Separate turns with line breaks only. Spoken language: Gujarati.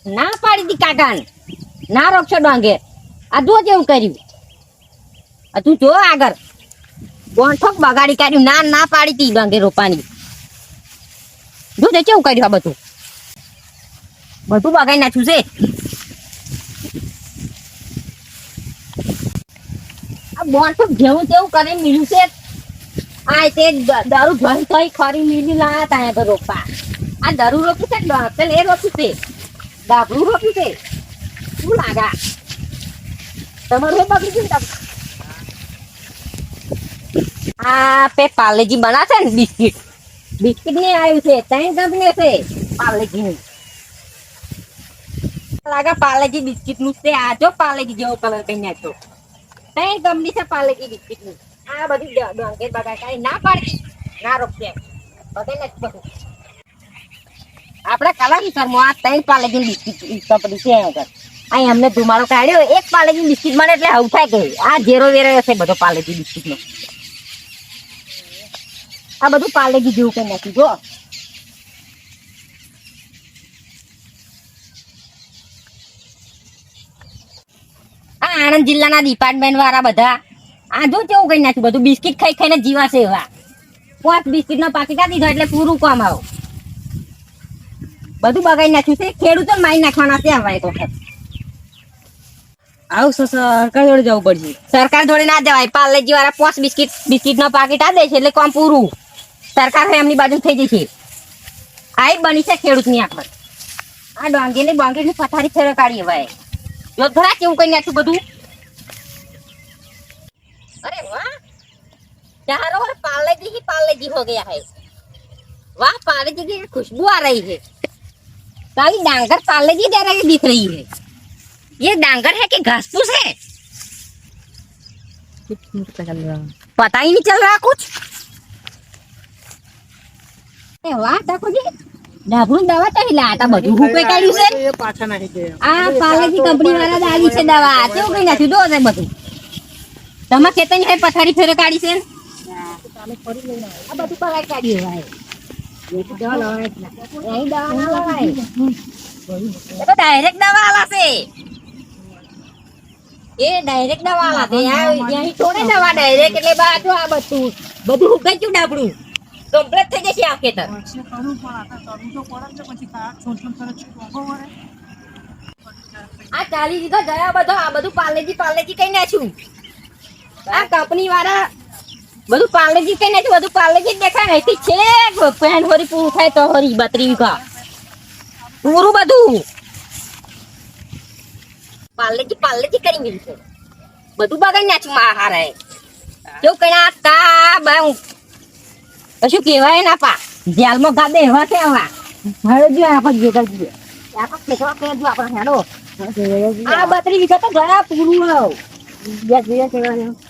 ના પાડી દી કાકાને ના રોકશો ડાંગે આ જો જેવું કર્યું આ તું જો આગળ ગોંઠોક બગાડી કાઢ્યું ના ના પાડી દી ડાંગે રોપાની જો તે કેવું કર્યું આ બધું બગાડી નાખ્યું છે આ ગોંઠોક જેવું તેવું કરી મિલ્યું છે આ તે દારૂ ભરી થઈ ખરી મિલી લાયા તા તો રોપા આ દારૂ રોપ્યું છે પેલ એ રોપ્યું છે ડાબલું રોપ્યું છે શું લાગા તમારું બગડી ગયું આ પે પાર્લેજી બનાશે ને બિસ્કિટ ને આવ્યું છે ત્રણ કંપની છે પાર્લેજી ની લાગા પાર્લેજી બિસ્કિટ નું છે આ જો પાર્લેજી જેવો કલર કઈ નાખ્યો ત્રણ કંપની છે પાર્લેજી બિસ્કિટ ની આ બધું ડોંગે બગાડ ના પાડતી ના રોકશે બગાડ નથી બધું આપડે કલા વિસ્તારમાં આ ત્રણ પાર્લેજી બિસ્કિટ કંપની છે આગળ અહીં અમને ધુમાડો કાઢ્યો એક પાર્લેજી બિસ્કિટ મળે એટલે હવ થાય ગયું આ ઝેરો વેરો હશે બધો પાર્લેજી બિસ્કિટ નો આ બધું પાર્લેજી જેવું કઈ નથી જો આ આણંદ જિલ્લાના ડિપાર્ટમેન્ટ વાળા બધા આ જો કેવું કઈ નાખ્યું બધું બિસ્કિટ ખાઈ ખાઈને જીવાશે એવા 5 બિસ્કિટ નો પાકીટ આપી દીધો એટલે પૂરું કામ આવો બધું બગાડી નાખ્યું છે ખેડૂતો મારી નાખવાના છે હવે તો
આવું સરકાર જોડે જવું પડશે
સરકાર જોડે ના જવાય પાર્લેજી વાળા 5 બિસ્કિટ નો પાકીટ આપી દે છે એટલે કામ પૂરું સરકાર એમની બાજુ થઈ જશે આ બની છે ખેડૂતની આંખ આ ડોંગેલી પથારી ફેર કાઢી હવે જો ધરા કેવું કઈ નાખ્યું બધું अरे वाह चारों ओर पार्लेजी हो गया है वाह पार्लेजी की खुशबू आ रही है सारी डांगर पार्लेजी जरा दिख रही है ये डांगर है कि घास फूस है पता ही नहीं चल रहा कुछ वाह ठाकुर जी ડાબરું દવા તો લાતા બધું હુકે કાઢ્યું છે
એ પાછા નાખી દે
આ પાર્લેજી કંપની વાળા દાલી છે દવા કેવું કઈ નાખ્યું દો છે બધું તમે ખેતર ની પથારી ફેરે કાઢી છે આ બધું પગાર કાઢ્યું ભાઈ ડાયરેક્ટ દવા આલાશે એ ડાયરેક્ટ દવા આલાશે અહીં છોડે દવા ડાયરેક્ટ એટલે બાજુ આ બધું હુકાઈ ગયું ડાબડું કમ્પ્લીટ થઈ જશે આ ખેતર આ 40 વીઘા ગયા બધો આ બધું પાર્લેજી કઈ નાખ્યું આ કંપની વાળા બધું પાર્લેજી કઈ નાખ્યું બધું પાર્લેજી જ દેખાય નહીં છે પેન હોરી પૂરું થાય તો હોરી 32 વીઘા પૂરું બધું પાર્લેજી કરી મિલ છે બધું બગાડી નાખ્યું મારા કેવું કઈ ના તા બાઉ કશું કહેવાય ના પા જેલમાં ગાદે એવા છે આવા હવે જો આપણે જે કરજે આપણે ખેતવા કે જો આપણે હેડો આ 32 વીઘા તો ગયા પૂરું આવ 10 વીઘા